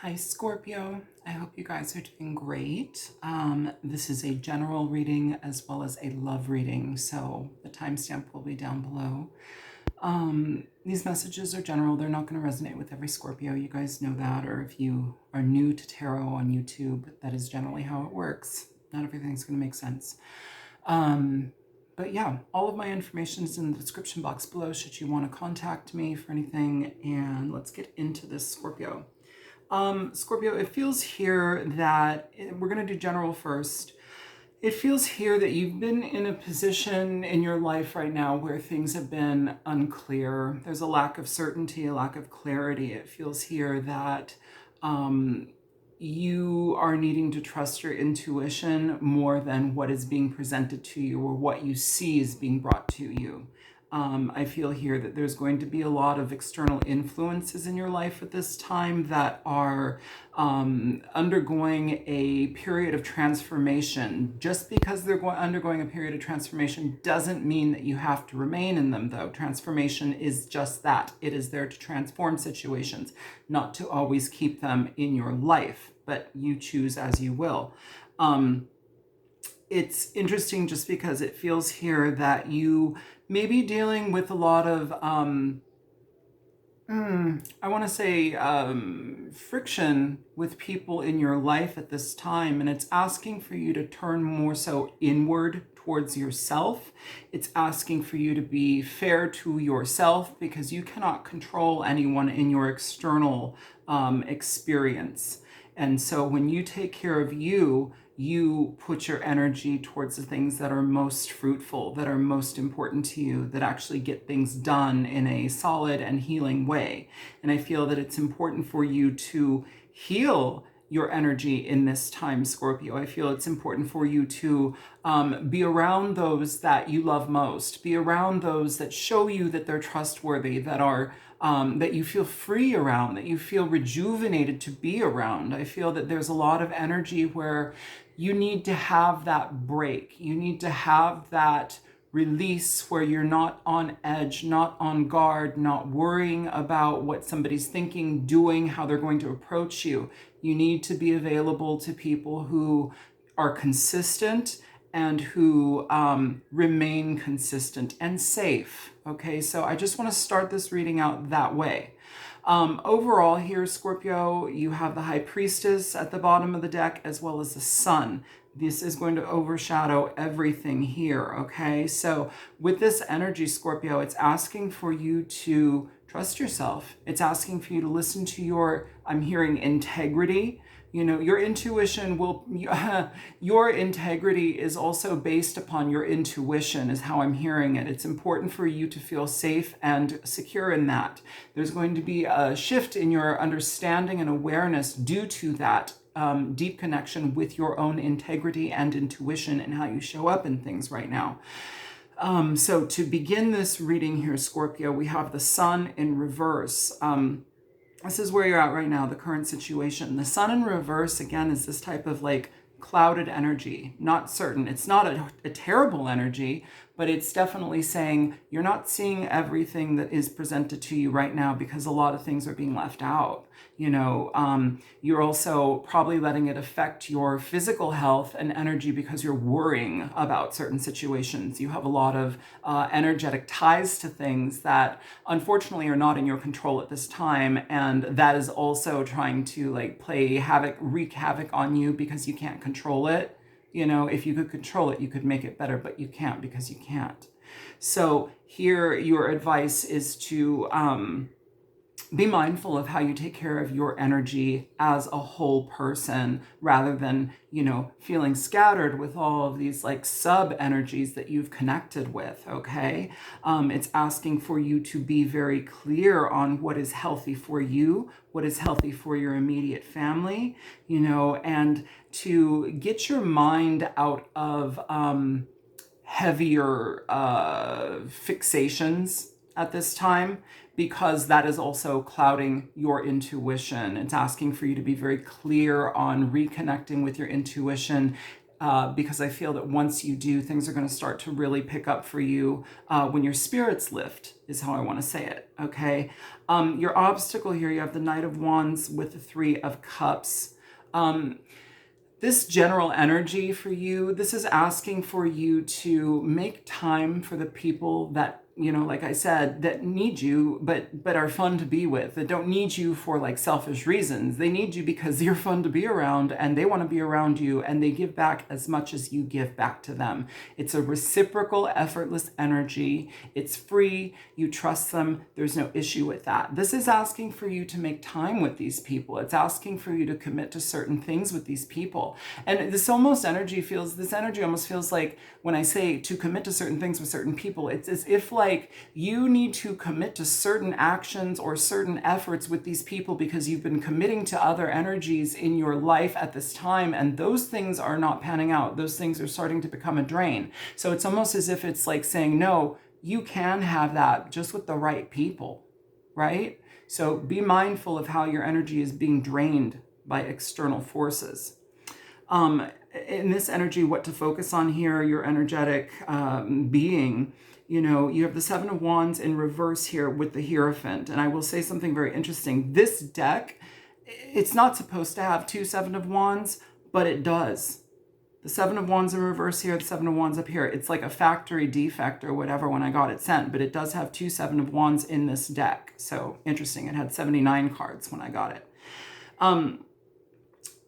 Hi, Scorpio. I hope you guys are doing great. This is a general reading as well as a love reading, so the timestamp will be down below. These messages are general. They're not going to resonate with every Scorpio. You guys know that, or if you are new to tarot on YouTube, that is generally how it works. Not everything's going to make sense. But yeah, all of my information is in the description box below should you want to contact me for anything. And let's get into this, Scorpio. Scorpio, it feels here that we're going to do general first. It feels here that you've been in a position in your life right now where things have been unclear. There's a lack of certainty, a lack of clarity. It feels here that you are needing to trust your intuition more than what is being presented to you or what you see is being brought to you. I feel here that there's going to be a lot of external influences in your life at this time that are undergoing a period of transformation. Just because they're undergoing a period of transformation doesn't mean that you have to remain in them, though. Transformation is just that. It is there to transform situations, not to always keep them in your life, but you choose as you will. It's interesting just because it feels here that you may be dealing with a lot of, I want to say, friction with people in your life at this time. And it's asking for you to turn more so inward towards yourself. It's asking for you to be fair to yourself because you cannot control anyone in your external experience. And so when you take care of you, you put your energy towards the things that are most fruitful, that are most important to you, that actually get things done in a solid and healing way. And I feel that it's important for you to heal your energy in this time, Scorpio. I feel it's important for you to be around those that you love most, be around those that show you that they're trustworthy, that are that you feel free around, that you feel rejuvenated to be around. I feel that there's a lot of energy where you need to have that break. You need to have that release where you're not on edge, not on guard, not worrying about what somebody's thinking, doing, how they're going to approach you. You need to be available to people who are consistent and who remain consistent and safe. Okay, so I just want to start this reading out that way. Overall here, Scorpio, you have the High Priestess at the bottom of the deck as well as the Sun. This is going to overshadow everything here, okay? So with this energy, Scorpio, it's asking for you to trust yourself. It's asking for you to listen to your, I'm hearing integrity. You know, your intuition will, your integrity is also based upon your intuition is how I'm hearing it. It's important for you to feel safe and secure in that. There's going to be a shift in your understanding and awareness due to that deep connection with your own integrity and intuition and how you show up in things right now. So to begin this reading here, Scorpio, we have the Sun in reverse. This is where you're at right now, the current situation. The Sun in reverse, again, is this type of like clouded energy, not certain. It's not a terrible energy, but it's definitely saying you're not seeing everything that is presented to you right now because a lot of things are being left out. You know, you're also probably letting it affect your physical health and energy because you're worrying about certain situations. You have a lot of energetic ties to things that unfortunately are not in your control at this time. And that is also trying to like play havoc, wreak havoc on you because you can't control it. You know, if you could control it, you could make it better, but you can't because you can't. So here, your advice is to be mindful of how you take care of your energy as a whole person rather than, you know, feeling scattered with all of these like sub energies that you've connected with. Okay. It's asking for you to be very clear on what is healthy for you, what is healthy for your immediate family, you know, and to get your mind out of heavier fixations at this time, because that is also clouding your intuition. It's asking for you to be very clear on reconnecting with your intuition because I feel that once you do, things are going to start to really pick up for you when your spirits lift, is how I want to say it, okay? Your obstacle here, you have the Knight of Wands with the Three of Cups. This general energy for you, this is asking for you to make time for the people that, you know, like I said, that need you, but are fun to be with, that don't need you for like selfish reasons. They need you because you're fun to be around and they want to be around you, and they give back as much as you give back to them. It's a reciprocal, effortless energy. It's free. You trust them. There's no issue with that. This is asking for you to make time with these people. It's asking for you to commit to certain things with these people. And this energy almost feels like, when I say to commit to certain things with certain people, it's as if like you need to commit to certain actions or certain efforts with these people because you've been committing to other energies in your life at this time, and those things are not panning out. Those things are starting to become a drain. So it's almost as if it's like saying, no, you can have that just with the right people, right? So be mindful of how your energy is being drained by external forces. In this energy, what to focus on here, your energetic being, you know, you have the Seven of Wands in reverse here with the Hierophant. And I will say something very interesting. This deck, it's not supposed to have two Seven of Wands, but it does. The Seven of Wands in reverse here, the Seven of Wands up here. It's like a factory defect or whatever when I got it sent, but it does have two Seven of Wands in this deck. So interesting. It had 79 cards when I got it.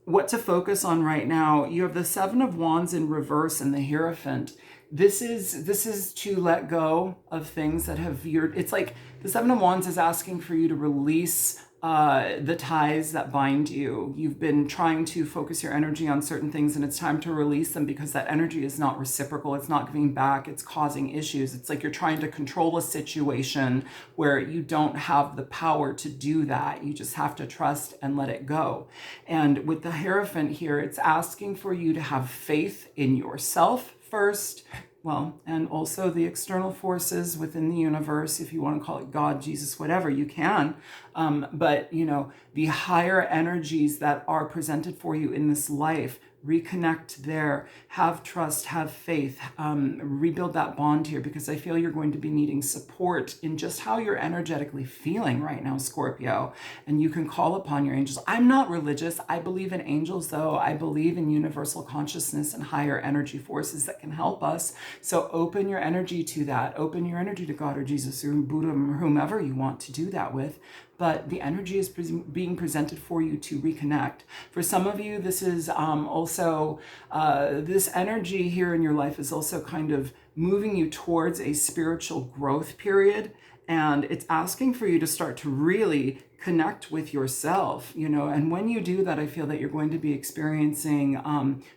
What to focus on right now, you have the Seven of Wands in reverse and the Hierophant. This is to let go of things that have it's like the Seven of Wands is asking for you to release the ties that bind you. You've been trying to focus your energy on certain things, and it's time to release them because that energy is not reciprocal. It's not giving back. It's causing issues. It's like you're trying to control a situation where you don't have the power to do that. You just have to trust and let it go. And with the Hierophant here, it's asking for you to have faith in yourself first. Well, and also the external forces within the universe, if you want to call it God, Jesus, whatever, you can. But, you know, the higher energies that are presented for you in this life, reconnect there, have trust, have faith, rebuild that bond here, because I feel you're going to be needing support in just how you're energetically feeling right now, Scorpio. And you can call upon your angels. I'm not religious. I believe in angels, though. I believe in universal consciousness and higher energy forces that can help us. So open your energy to that. Open your energy to God or Jesus or Buddha or whomever you want to do that with. But the energy is being presented for you to reconnect. For some of you, this is also, this energy here in your life is also kind of moving you towards a spiritual growth period. And it's asking for you to start to really connect with yourself, you know, and when you do that, I feel that you're going to be experiencing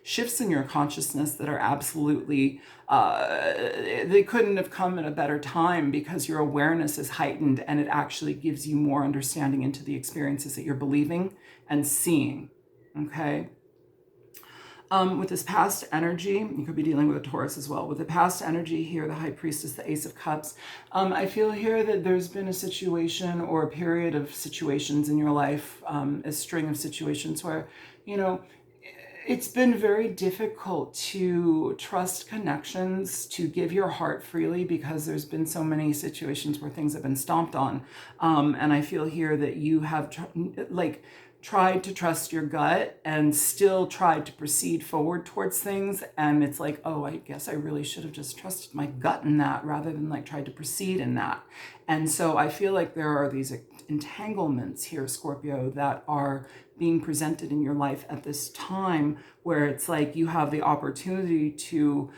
shifts in your consciousness that are absolutely, they couldn't have come at a better time, because your awareness is heightened and it actually gives you more understanding into the experiences that you're believing and seeing, okay? With this past energy, you could be dealing with a Taurus as well. With the past energy here, the High Priestess, the Ace of Cups, I feel here that there's been a situation or a period of situations in your life, a string of situations where, you know, it's been very difficult to trust connections, to give your heart freely, because there's been so many situations where things have been stomped on. And I feel here that you have tried to trust your gut and still tried to proceed forward towards things. And it's like, oh, I guess I really should have just trusted my gut in that rather than like tried to proceed in that. And so I feel like there are these entanglements here, Scorpio, that are being presented in your life at this time, where it's like you have the opportunity to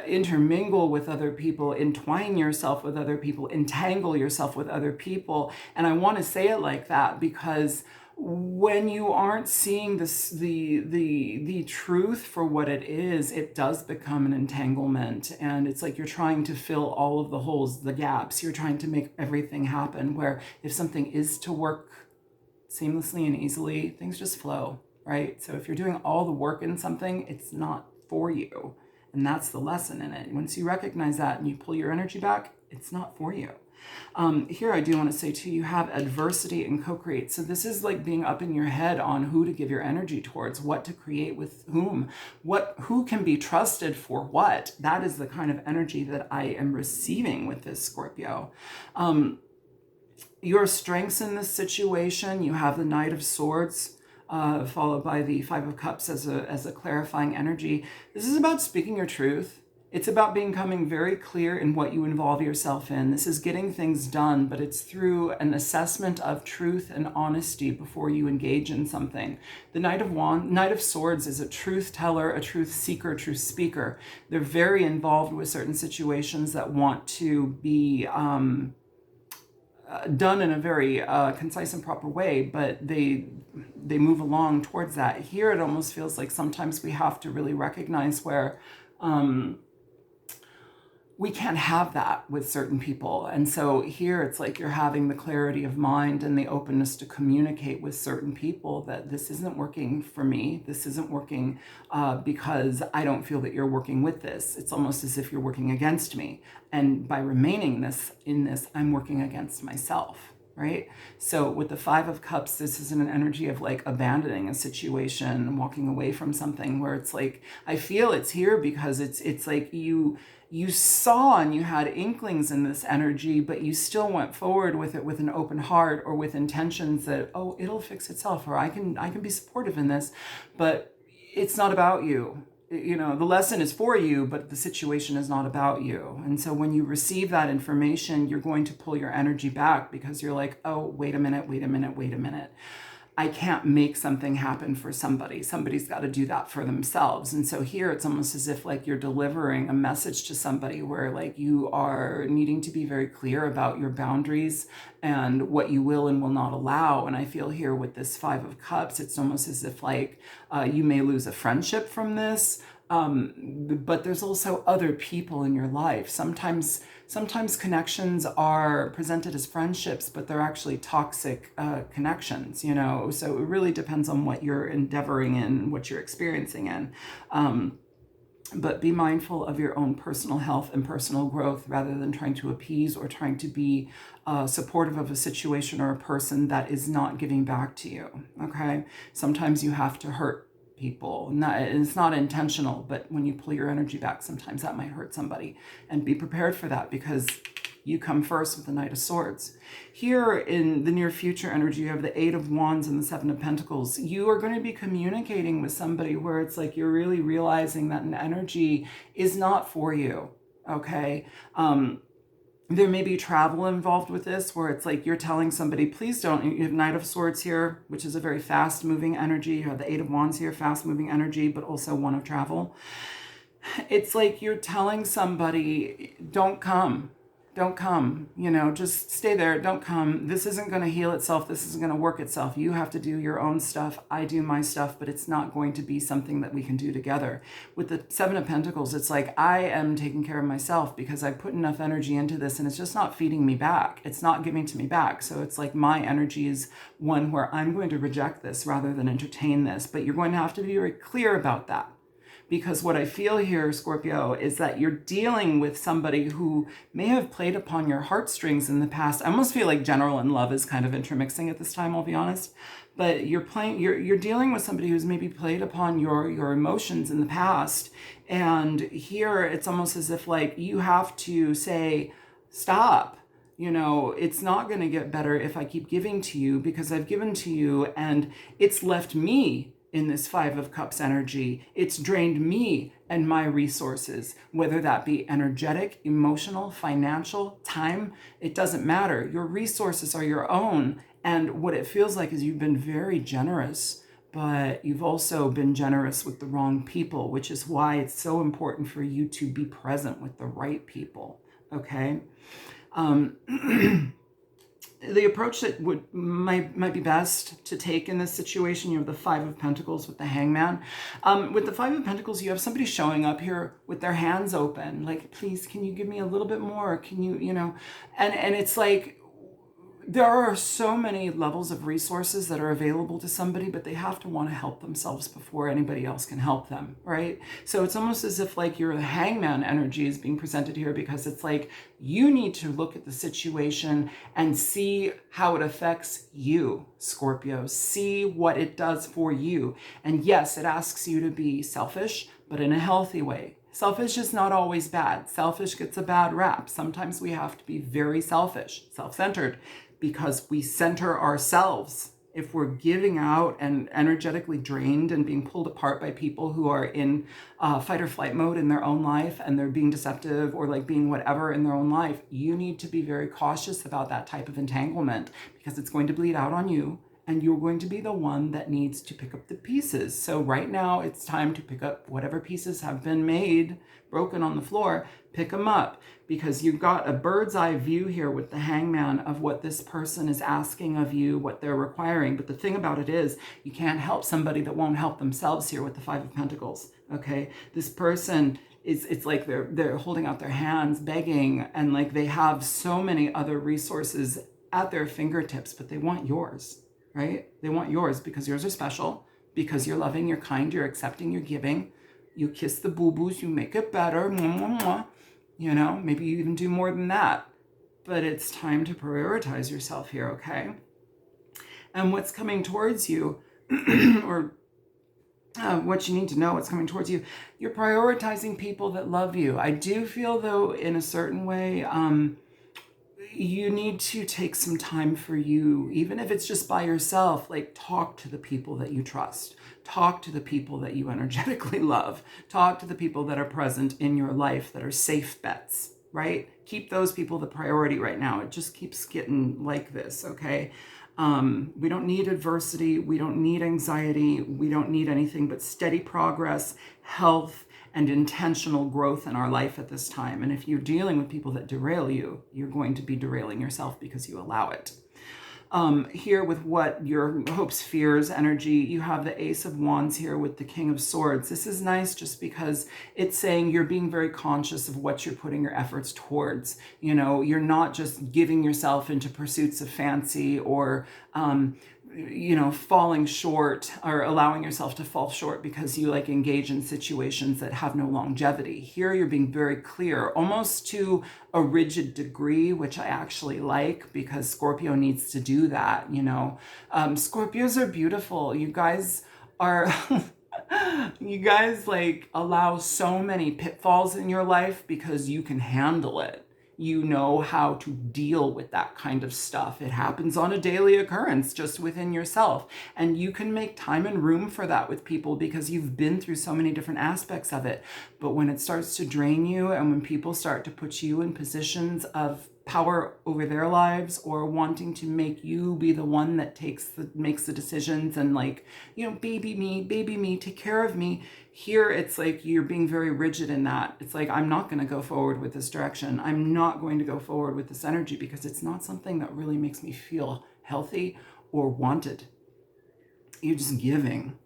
intermingle with other people, entwine yourself with other people, entangle yourself with other people. And I want to say it like that because when you aren't seeing this, the truth for what it is, it does become an entanglement. And it's like you're trying to fill all of the holes, the gaps. You're trying to make everything happen, where if something is to work seamlessly and easily, things just flow, right? So if you're doing all the work in something, it's not for you. And that's the lesson in it. Once you recognize that and you pull your energy back, It's not for you. Here I do want to say too, you have adversity and co-create. So this is like being up in your head on who to give your energy towards, what to create with whom, who can be trusted for what. That is the kind of energy that I am receiving with this Scorpio. Your strengths in this situation, you have the Knight of Swords, followed by the Five of Cups as a clarifying energy. This is about speaking your truth. It's about becoming very clear in what you involve yourself in. This is getting things done, but it's through an assessment of truth and honesty before you engage in something. The Knight of Swords is a truth teller, a truth seeker, a truth speaker. They're very involved with certain situations that want to be done in a very concise and proper way, but they move along towards that. Here it almost feels like sometimes we have to really recognize where we can't have that with certain people. And so here it's like you're having the clarity of mind and the openness to communicate with certain people that this isn't working for me. This isn't working because I don't feel that you're working with this. It's almost as if you're working against me. And by remaining in this, I'm working against myself. Right? So with the Five of Cups, this is an energy of like abandoning a situation, walking away from something where it's like, I feel it's here because it's like you saw and you had inklings in this energy, but you still went forward with it with an open heart or with intentions that, oh, it'll fix itself, or I can be supportive in this, but it's not about you. You know, the lesson is for you, but the situation is not about you. And so when you receive that information, you're going to pull your energy back because you're like, oh, wait a minute. I can't make something happen for somebody. Somebody's got to do that for themselves. And so here it's almost as if like you're delivering a message to somebody where like you are needing to be very clear about your boundaries and what you will and will not allow. And I feel here with this Five of Cups, it's almost as if like you may lose a friendship from this. But there's also other people in your life. Sometimes connections are presented as friendships, but they're actually toxic connections, you know? So it really depends on what you're endeavoring in, what you're experiencing in. But be mindful of your own personal health and personal growth rather than trying to appease or trying to be supportive of a situation or a person that is not giving back to you, okay? Sometimes you have to hurt people. It's not intentional, but when you pull your energy back, sometimes that might hurt somebody. And be prepared for that because you come first with the Knight of Swords. Here in the near future energy, you have the Eight of Wands and the Seven of Pentacles. You are going to be communicating with somebody where it's like you're really realizing that an energy is not for you, okay? There may be travel involved with this where it's like you're telling somebody, please don't. You have Knight of Swords here, which is a very fast moving energy. You have the Eight of Wands here, fast moving energy, but also one of travel. It's like you're telling somebody, don't come, you know, just stay there. Don't come. This isn't going to heal itself. This isn't going to work itself. You have to do your own stuff. I do my stuff, but it's not going to be something that we can do together. With the Seven of Pentacles, it's like I am taking care of myself because I put enough energy into this and it's just not feeding me back. It's not giving to me back. So it's like my energy is one where I'm going to reject this rather than entertain this, but you're going to have to be very clear about that. Because what I feel here, Scorpio, is that you're dealing with somebody who may have played upon your heartstrings in the past. I almost feel like general and love is kind of intermixing at this time, I'll be honest. But you're dealing with somebody who's maybe played upon your emotions in the past. And here it's almost as if like you have to say, stop. You know, it's not going to get better if I keep giving to you because I've given to you and it's left me in this Five of Cups energy. It's drained me and my resources, whether that be energetic, emotional, financial, time, it doesn't matter. Your resources are your own. And what it feels like is you've been very generous, but you've also been generous with the wrong people, which is why it's so important for you to be present with the right people, okay? The approach that might be best to take in this situation, you have the Five of Pentacles with the Hangman. With the Five of Pentacles, you have somebody showing up here with their hands open, like, please, can you give me a little bit more? Can you, you know, and it's like, there are so many levels of resources that are available to somebody, but they have to want to help themselves before anybody else can help them, right? So it's almost as if like your hangman energy is being presented here, because it's like you need to look at the situation and see how it affects you, Scorpio. See what it does for you. And yes, it asks you to be selfish, but in a healthy way. Selfish is not always bad. Selfish gets a bad rap. Sometimes we have to be very selfish, self-centered, because we center ourselves. If we're giving out and energetically drained and being pulled apart by people who are in fight or flight mode in their own life, and they're being deceptive or like being whatever in their own life, you need to be very cautious about that type of entanglement, because it's going to bleed out on you, and you're going to be the one that needs to pick up the pieces. So right now it's time to pick up whatever pieces have been made, broken on the floor, pick them up, because you've got a bird's eye view here with the hangman of what this person is asking of you, what they're requiring. But the thing about it is, you can't help somebody that won't help themselves here with the Five of Pentacles, okay? This person it's like they're holding out their hands, begging, and like they have so many other resources at their fingertips, but they want yours, right? They want yours because yours are special, because you're loving, you're kind, you're accepting, you're giving. You kiss the boo-boos, you make it better, mwah, mwah, mwah. You know, maybe you even do more than that. But it's time to prioritize yourself here, okay? And what's coming towards you, or what you need to know, what's coming towards you, you're prioritizing people that love you. I do feel, though, in a certain way, you need to take some time for you, even if it's just by yourself. Like, talk to the people that you trust. Talk to the people that you energetically love. Talk to the people that are present in your life that are safe bets, right? Keep those people the priority right now. It just keeps getting like this, okay? We don't need adversity. We don't need anxiety. We don't need anything but steady progress, health, and intentional growth in our life at this time. And if you're dealing with people that derail you, you're going to be derailing yourself because you allow it. Here with what your hopes, fears, energy, you have the Ace of Wands here with the King of Swords. This is nice just because it's saying you're being very conscious of what you're putting your efforts towards. You know, you're not just giving yourself into pursuits of fancy or, you know, falling short or allowing yourself to fall short because you like engage in situations that have no longevity. Here you're being very clear, almost to a rigid degree, which I actually like, because Scorpio needs to do that, you know. Scorpios are beautiful. You guys are... you guys like allow so many pitfalls in your life because you can handle it. You know how to deal with that kind of stuff. It happens on a daily occurrence just within yourself. And you can make time and room for that with people because you've been through so many different aspects of it. But when it starts to drain you, and when people start to put you in positions of power over their lives, or wanting to make you be the one that makes the decisions and like, you know, baby me, take care of me. Here it's like you're being very rigid in that. It's like, I'm not going to go forward with this direction. I'm not going to go forward with this energy because it's not something that really makes me feel healthy or wanted. You're just giving.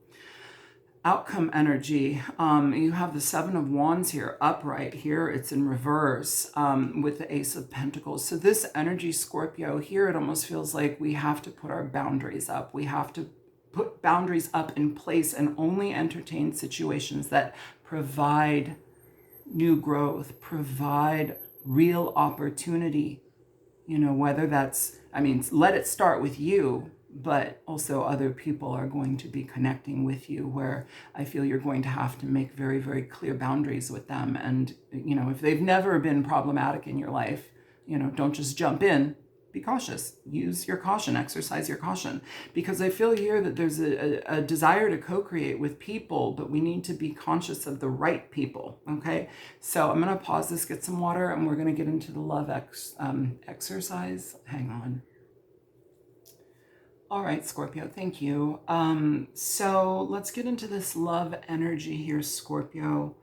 Outcome energy, you have the Seven of Wands here upright. Here it's in reverse with the Ace of Pentacles. So this energy, Scorpio, here it almost feels like we have to put our boundaries up. We have to put boundaries up in place and only entertain situations that provide new growth, provide real opportunity. You know, whether that's, I mean, let it start with you, but also other people are going to be connecting with you, where I feel you're going to have to make very, very clear boundaries with them. And, you know, if they've never been problematic in your life, you know, don't just jump in. Be cautious. Use your caution. Exercise your caution. Because I feel here that there's a desire to co-create with people, but we need to be conscious of the right people, okay? So I'm going to pause this, get some water, and we're going to get into the love exercise. Hang on. All right, Scorpio, thank you. So let's get into this love energy here, Scorpio.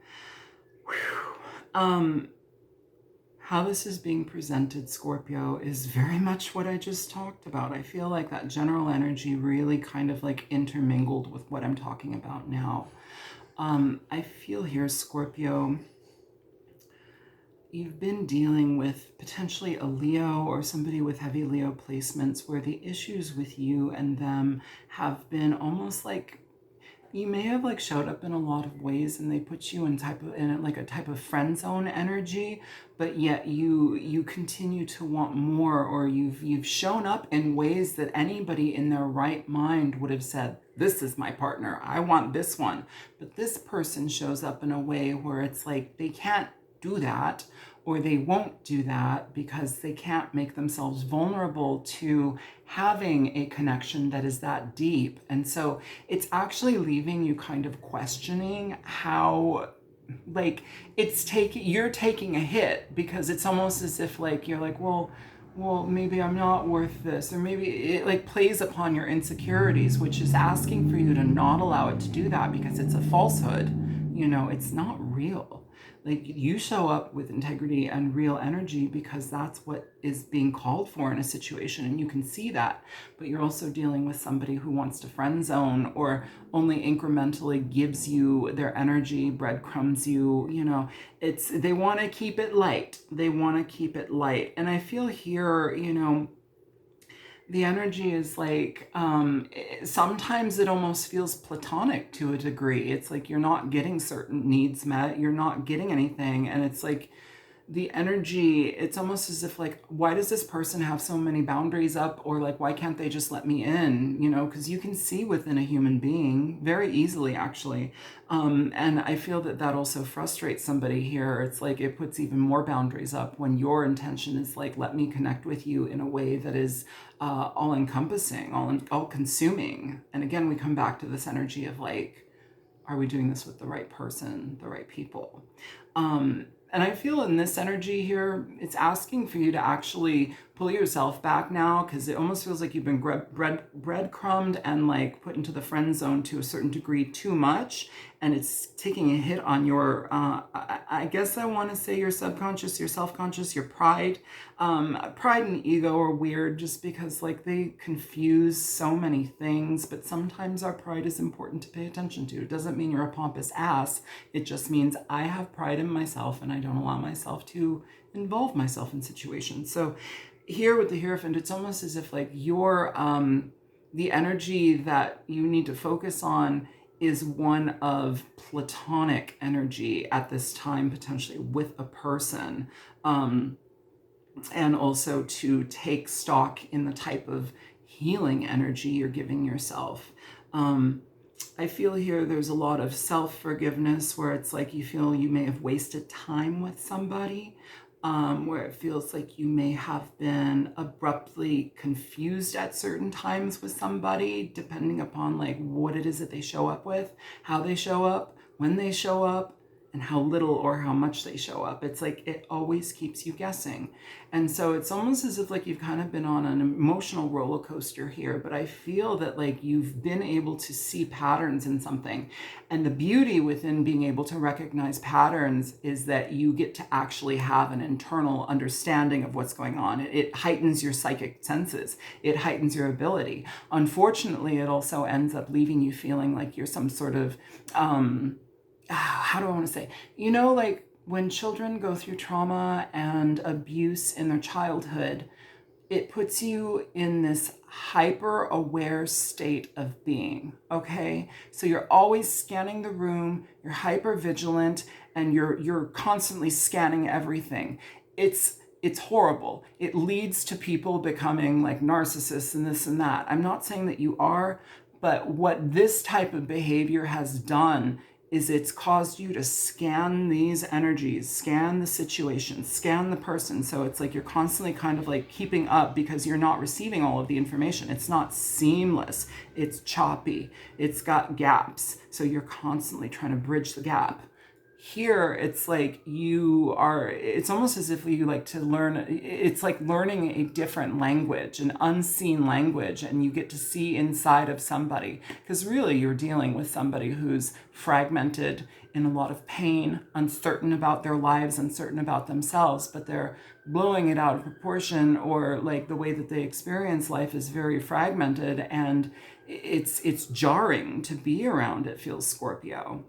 How this is being presented, Scorpio, is very much what I just talked about. I feel like that general energy really kind of like intermingled with what I'm talking about now. I feel here, Scorpio, you've been dealing with potentially a Leo or somebody with heavy Leo placements where the issues with you and them have been almost like you may have like showed up in a lot of ways and they put you in like a type of friend zone energy, but yet you continue to want more, or you've shown up in ways that anybody in their right mind would have said, this is my partner, I want this one. But this person shows up in a way where it's like they can't do that, or they won't do that because they can't make themselves vulnerable to having a connection that is that deep. And so it's actually leaving you kind of questioning how, like, you're taking a hit, because it's almost as if like you're like, well, maybe I'm not worth this, or maybe it like plays upon your insecurities, which is asking for you to not allow it to do that, because it's a falsehood. It's not real. Like, you show up with integrity and real energy because that's what is being called for in a situation, and you can see that. But you're also dealing with somebody who wants to friend zone, or only incrementally gives you their energy, breadcrumbs you. They want to keep it light. And I feel here, the energy is like, sometimes it almost feels platonic to a degree. It's like you're not getting certain needs met, you're not getting anything. And it's like the energy, it's almost as if like, why does this person have so many boundaries up? Or like, why can't they just let me in? Because you can see within a human being very easily, actually. And I feel that also frustrates somebody here. It's like it puts even more boundaries up when your intention is like, let me connect with you in a way that is all-encompassing, all-consuming. And again, we come back to this energy of like, are we doing this with the right person, the right people? And I feel in this energy here, it's asking for you to actually pull yourself back now, because it almost feels like you've been breadcrumbed and like put into the friend zone to a certain degree too much. And it's taking a hit on your, I guess I want to say your subconscious, your self-conscious, your pride. Pride and ego are weird just because like they confuse so many things, but sometimes our pride is important to pay attention to. It doesn't mean you're a pompous ass. It just means I have pride in myself and I don't allow myself to involve myself in situations. So here with the Hierophant, it's almost as if like your, the energy that you need to focus on is one of platonic energy at this time, potentially with a person. And also to take stock in the type of healing energy you're giving yourself. I feel here there's a lot of self-forgiveness where it's like you feel you may have wasted time with somebody, where it feels like you may have been abruptly confused at certain times with somebody, depending upon like what it is that they show up with, how they show up, when they show up, and how little or how much they show up. It's like it always keeps you guessing. And so it's almost as if like you've kind of been on an emotional roller coaster here, but I feel that like you've been able to see patterns in something. And the beauty within being able to recognize patterns is that you get to actually have an internal understanding of what's going on. It heightens your psychic senses. It heightens your ability. Unfortunately, it also ends up leaving you feeling like you're some sort of, how do I want to say, like when children go through trauma and abuse in their childhood, it puts you in this hyper aware state of being. Okay. So you're always scanning the room, you're hyper vigilant, and you're constantly scanning everything. It's horrible. It leads to people becoming like narcissists and this and that. I'm not saying that you are, but what this type of behavior has done is it's caused you to scan these energies, scan the situation, scan the person. So it's like you're constantly kind of like keeping up because you're not receiving all of the information. It's not seamless. It's choppy. It's got gaps. So you're constantly trying to bridge the gap. Here, it's like it's almost as if you like to learn, it's like learning a different language, an unseen language, and you get to see inside of somebody. Because really, you're dealing with somebody who's fragmented, in a lot of pain, uncertain about their lives, uncertain about themselves, but they're blowing it out of proportion, or like the way that they experience life is very fragmented, and it's jarring to be around, it feels, Scorpio.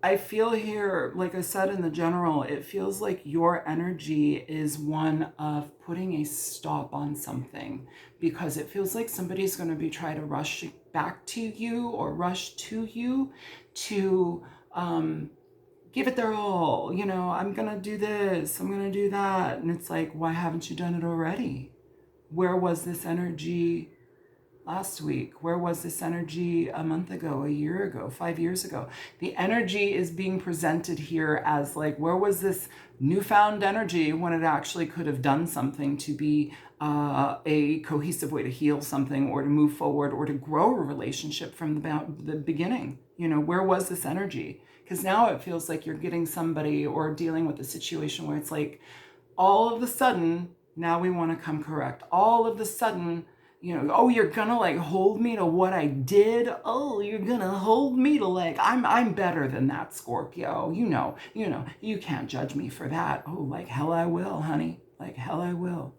I feel here, like I said in the general, it feels like your energy is one of putting a stop on something, because it feels like somebody's going to be trying to rush back to you or rush to you to give it their all. You know, I'm going to do this, I'm going to do that. And it's like, why haven't you done it already? Where was this energy last week? Where was this energy a month ago, a year ago, 5 years ago? The energy is being presented here as like, where was this newfound energy when it actually could have done something to be a cohesive way to heal something or to move forward or to grow a relationship from the beginning? You know, where was this energy? Because now it feels like you're getting somebody or dealing with a situation where it's like, all of a sudden, now we want to come correct. All of a sudden, you know, oh, you're gonna like hold me to what I did. Oh, you're gonna hold me to like, I'm better than that, Scorpio. You know, you can't judge me for that. Oh, like hell I will, honey. Like hell I will.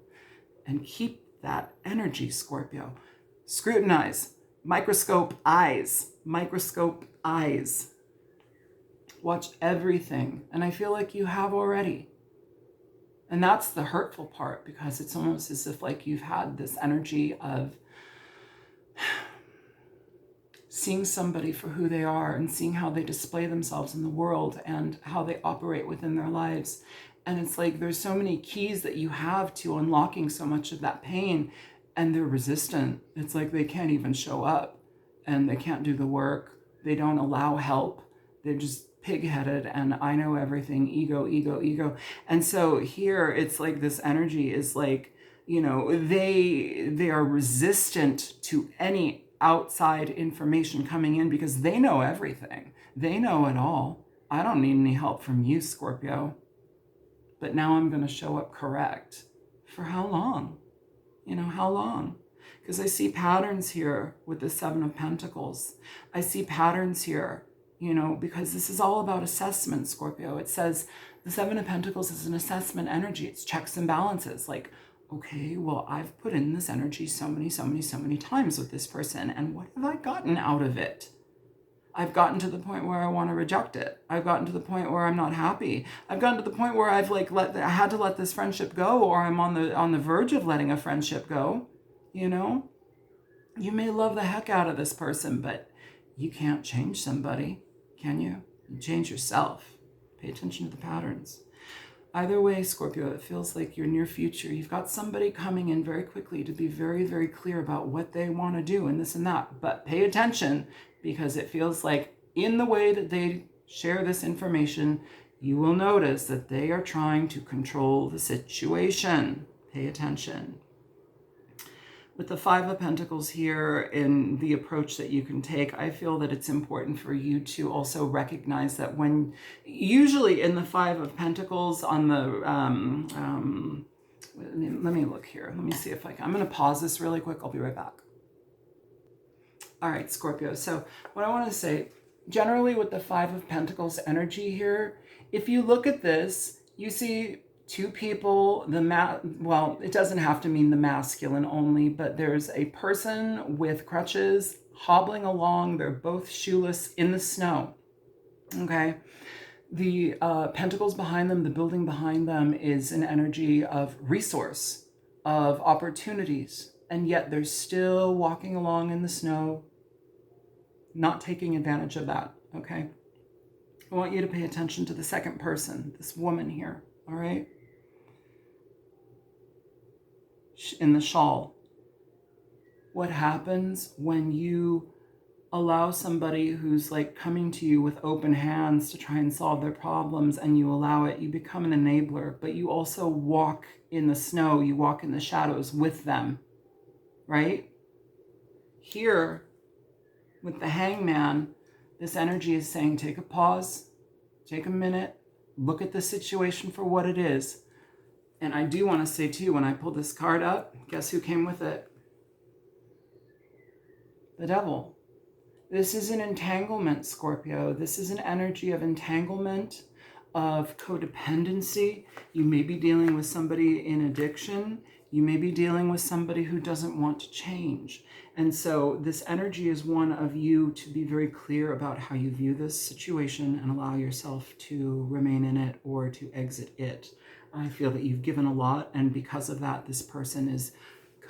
And keep that energy, Scorpio. Scrutinize. Microscope eyes. Microscope eyes. Watch everything. And I feel like you have already. And that's the hurtful part, because it's almost as if like you've had this energy of seeing somebody for who they are and seeing how they display themselves in the world and how they operate within their lives. And it's like there's so many keys that you have to unlocking so much of that pain, and they're resistant. It's like they can't even show up and they can't do the work. They don't allow help. They're just pig-headed and I know everything, ego, ego, ego. And so here it's like this energy is like, you know, they are resistant to any outside information coming in because they know everything. They know it all. I don't need any help from you, Scorpio. But now I'm going to show up correct. For how long? You know, how long? Because I see patterns here with the Seven of Pentacles. I see patterns here, you know, because this is all about assessment, Scorpio. It says the Seven of Pentacles is an assessment energy. It's checks and balances. Like, okay, well, I've put in this energy so many times with this person. And what have I gotten out of it? I've gotten to the point where I want to reject it. I've gotten to the point where I'm not happy. I've gotten to the point where I've like I had to let this friendship go, or I'm on the verge of letting a friendship go. You know, you may love the heck out of this person, but you can't change somebody, can you? You change yourself. Pay attention to the patterns. Either way, Scorpio, it feels like your near future, you've got somebody coming in very quickly to be very, very clear about what they want to do and this and that. But pay attention, because it feels like in the way that they share this information, you will notice that they are trying to control the situation. Pay attention. With the Five of Pentacles here in the approach that you can take, I feel that it's important for you to also recognize that when, usually in the Five of Pentacles on the, let me look here. Let me see if I can. I'm going to pause this really quick. I'll be right back. All right, Scorpio. So what I want to say, generally with the Five of Pentacles energy here, if you look at this, you see two people, well, it doesn't have to mean the masculine only, but there's a person with crutches hobbling along. They're both shoeless in the snow. Okay. The pentacles behind them, the building behind them is an energy of resource, of opportunities. And yet they're still walking along in the snow, not taking advantage of that. Okay. I want you to pay attention to the second person, this woman here. All right. In the shawl. What happens when you allow somebody who's like coming to you with open hands to try and solve their problems, and you allow it? You become an enabler, but you also walk in the snow, you walk in the shadows with them, right? Here with the Hangman, this energy is saying, take a pause, take a minute, look at the situation for what it is. And I do want to say too, when I pulled this card up, guess who came with it? The Devil. This is an entanglement, Scorpio. This is an energy of entanglement, of codependency. You may be dealing with somebody in addiction. You may be dealing with somebody who doesn't want to change. And so this energy is one of you to be very clear about how you view this situation and allow yourself to remain in it or to exit it. I feel that you've given a lot, and because of that, this person is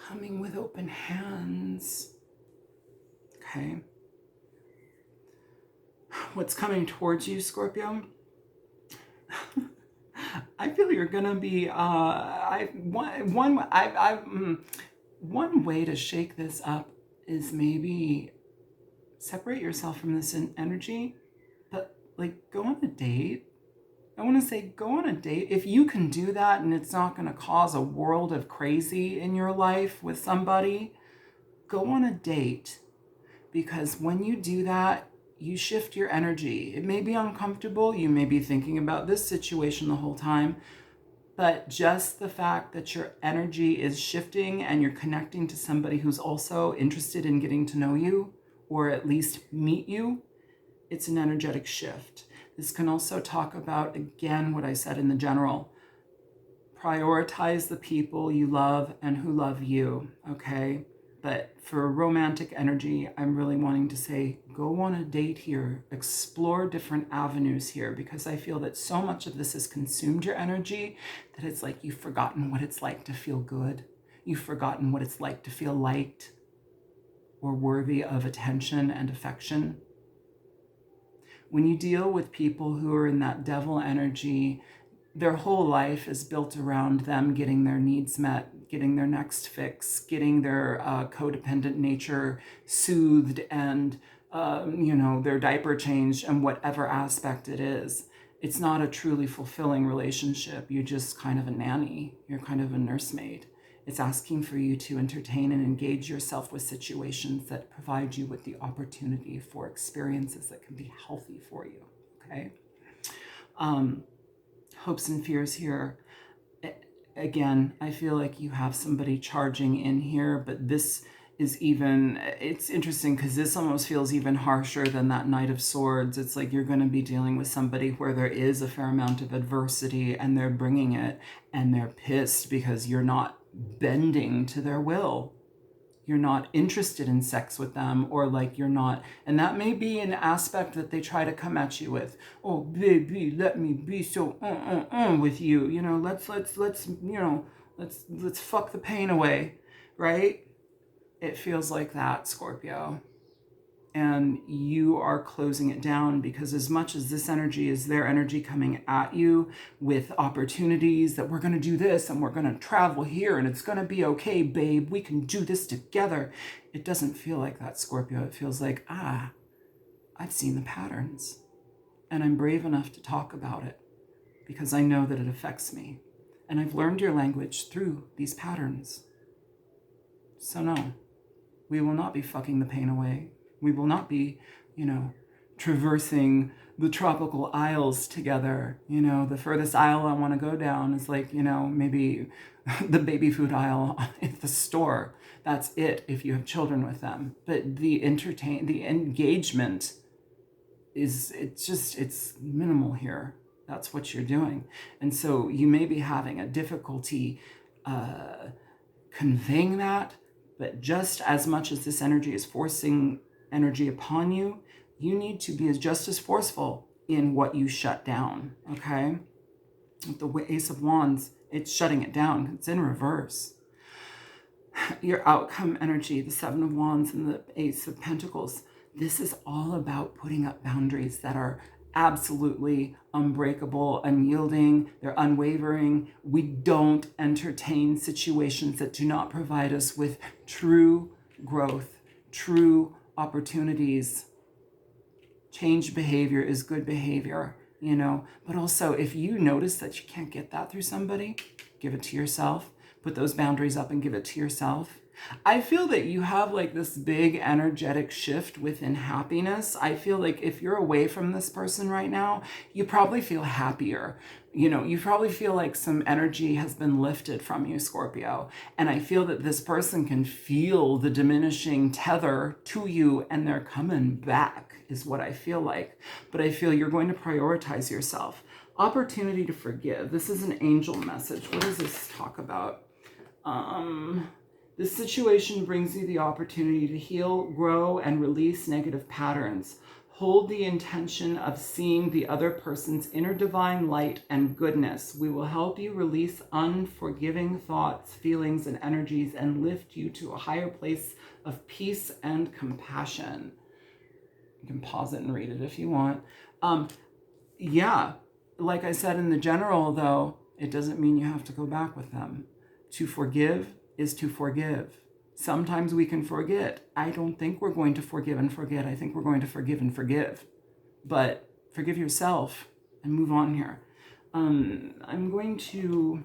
coming with open hands. Okay. What's coming towards you, Scorpio? I feel you're gonna be one way to shake this up is maybe separate yourself from this energy, but like go on a date. I want to say go on a date. If you can do that and it's not going to cause a world of crazy in your life with somebody, go on a date. Because when you do that, you shift your energy. It may be uncomfortable. You may be thinking about this situation the whole time. But just the fact that your energy is shifting and you're connecting to somebody who's also interested in getting to know you or at least meet you, it's an energetic shift. This can also talk about, again, what I said in the general. Prioritize the people you love and who love you, okay? But for romantic energy, I'm really wanting to say, go on a date here, explore different avenues here, because I feel that so much of this has consumed your energy that it's like you've forgotten what it's like to feel good. You've forgotten what it's like to feel liked or worthy of attention and affection. When you deal with people who are in that devil energy, their whole life is built around them getting their needs met, getting their next fix, getting their codependent nature soothed and, their diaper changed and whatever aspect it is. It's not a truly fulfilling relationship. You're just kind of a nanny. You're kind of a nursemaid. It's asking for you to entertain and engage yourself with situations that provide you with the opportunity for experiences that can be healthy for you, okay? Hopes and fears here. Again, I feel like you have somebody charging in here, but this is it's interesting because this almost feels even harsher than that Knight of Swords. It's like you're going to be dealing with somebody where there is a fair amount of adversity and they're bringing it and they're pissed because you're not bending to their will. You're not interested in sex with them, or like you're not, and that may be an aspect that they try to come at you with. Oh, baby, let me be so with you. Let's fuck the pain away, right? It feels like that, Scorpio. And you are closing it down because as much as this energy is their energy coming at you with opportunities that we're going to do this and we're going to travel here and it's going to be okay, babe, we can do this together. It doesn't feel like that, Scorpio. It feels like, I've seen the patterns and I'm brave enough to talk about it because I know that it affects me. And I've learned your language through these patterns. So no, we will not be fucking the pain away. We will not be, traversing the tropical aisles together. The furthest aisle I want to go down is like, maybe the baby food aisle at the store. That's it if you have children with them. But the engagement it's minimal here. That's what you're doing. And so you may be having a difficulty conveying that, but just as much as this energy is forcing energy upon you, you need to be just as forceful in what you shut down, okay? With the Ace of Wands, it's shutting it down. It's in reverse. Your outcome energy, the Seven of Wands and the Ace of Pentacles, this is all about putting up boundaries that are absolutely unbreakable, unyielding, they're unwavering. We don't entertain situations that do not provide us with true growth, true opportunities. Change behavior is good behavior, but also if you notice that you can't get that through somebody, give it to yourself. Put those boundaries up and give it to yourself. I feel that you have like this big energetic shift within happiness. I feel like if you're away from this person right now, you probably feel happier. You probably feel like some energy has been lifted from you, Scorpio. And I feel that this person can feel the diminishing tether to you and they're coming back is what I feel like. But I feel you're going to prioritize yourself. Opportunity to forgive. This is an angel message. What does this talk about? This situation brings you the opportunity to heal, grow, and release negative patterns. Hold the intention of seeing the other person's inner divine light and goodness. We will help you release unforgiving thoughts, feelings, and energies and lift you to a higher place of peace and compassion. You can pause it and read it if you want. Yeah, like I said in the general, though, it doesn't mean you have to go back with them. To forgive is to forgive. Sometimes we can forget. I don't think we're going to forgive and forget. I think we're going to forgive and forgive. But forgive yourself and move on here. I'm going to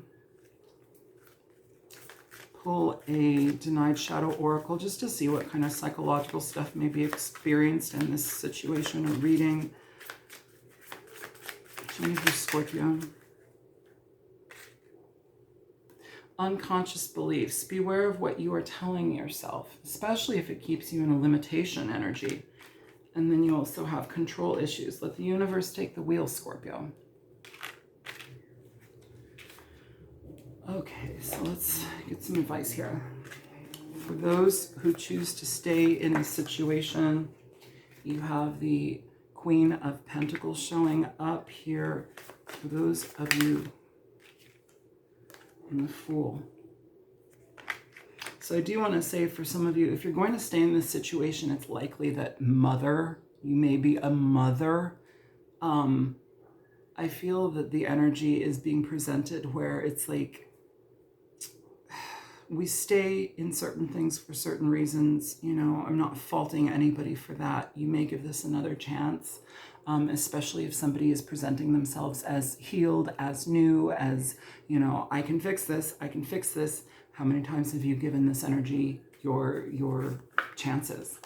pull a Denied Shadow Oracle just to see what kind of psychological stuff may be experienced in this situation or reading. Change for Scorpio. Unconscious beliefs. Beware of what you are telling yourself, especially if it keeps you in a limitation energy. And then you also have control issues. Let the universe take the wheel, Scorpio. Okay, so let's get some advice here. For those who choose to stay in a situation, you have the Queen of Pentacles showing up here. For those of you, and the Fool. So I do want to say for some of you, if you're going to stay in this situation, it's likely that you may be a mother. I feel that the energy is being presented where it's like we stay in certain things for certain reasons. You know, I'm not faulting anybody for that. You may give this another chance. Especially if somebody is presenting themselves as healed, as new, as, you know, I can fix this, I can fix this. How many times have you given this energy your chances?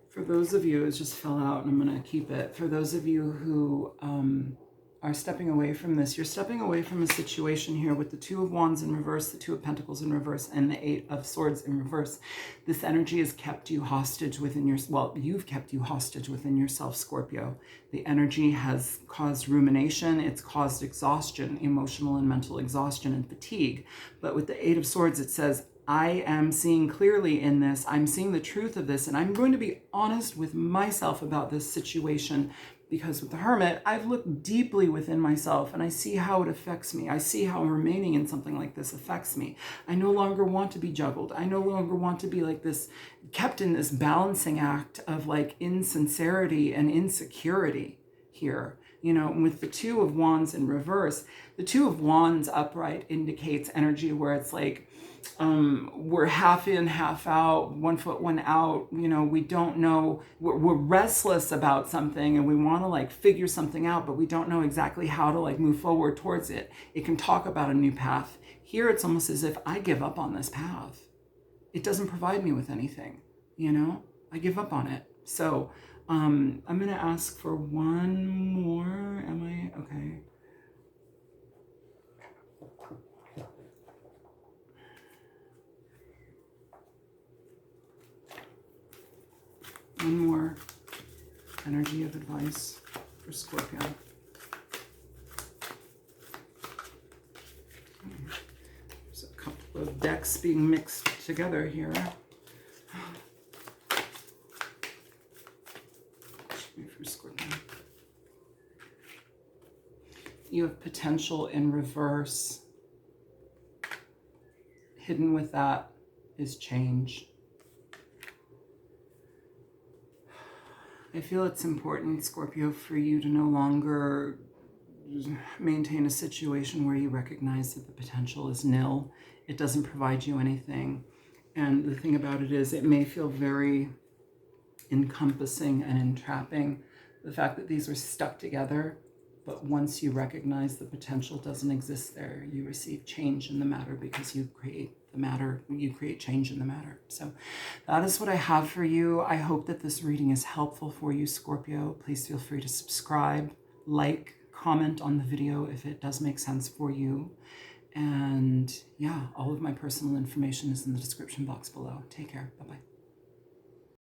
For those of you, it just fell out and I'm going to keep it. For those of you who are stepping away from this, you're stepping away from a situation here with the Two of Wands in reverse, the Two of Pentacles in reverse, and the Eight of Swords in reverse. This energy has kept you hostage within you've kept you hostage within yourself, Scorpio. The energy has caused rumination. It's caused exhaustion, emotional and mental exhaustion and fatigue. But with the Eight of Swords, it says, I am seeing clearly in this. I'm seeing the truth of this, and I'm going to be honest with myself about this situation. Because with the Hermit, I've looked deeply within myself and I see how it affects me. I see how remaining in something like this affects me. I no longer want to be juggled. I no longer want to be like this, kept in this balancing act of like insincerity and insecurity here. You know, with the Two of Wands in reverse, the Two of Wands upright indicates energy where it's like, we're half in, half out, 1 foot, 1 out. You know, we don't know, we're restless about something and we want to like figure something out, but we don't know exactly how to like move forward towards it. It can talk about a new path. Here, it's almost as if I give up on this path. It doesn't provide me with anything, you know, I give up on it. So, I'm going to ask for one more. Am I? Okay. One more energy of advice for Scorpio. There's a couple of decks being mixed together here. For Scorpio. You have potential in reverse. Hidden with that is change. I feel it's important, Scorpio, for you to no longer maintain a situation where you recognize that the potential is nil. It doesn't provide you anything. And the thing about it is, it may feel very encompassing and entrapping, the fact that these are stuck together. But once you recognize the potential doesn't exist there, you receive change in the matter because you create the matter, you create change in the matter. So that is what I have for you. I hope that this reading is helpful for you, Scorpio. Please feel free to subscribe, like, comment on the video if it does make sense for you. And yeah, all of my personal information is in the description box below. Take care. Bye-bye.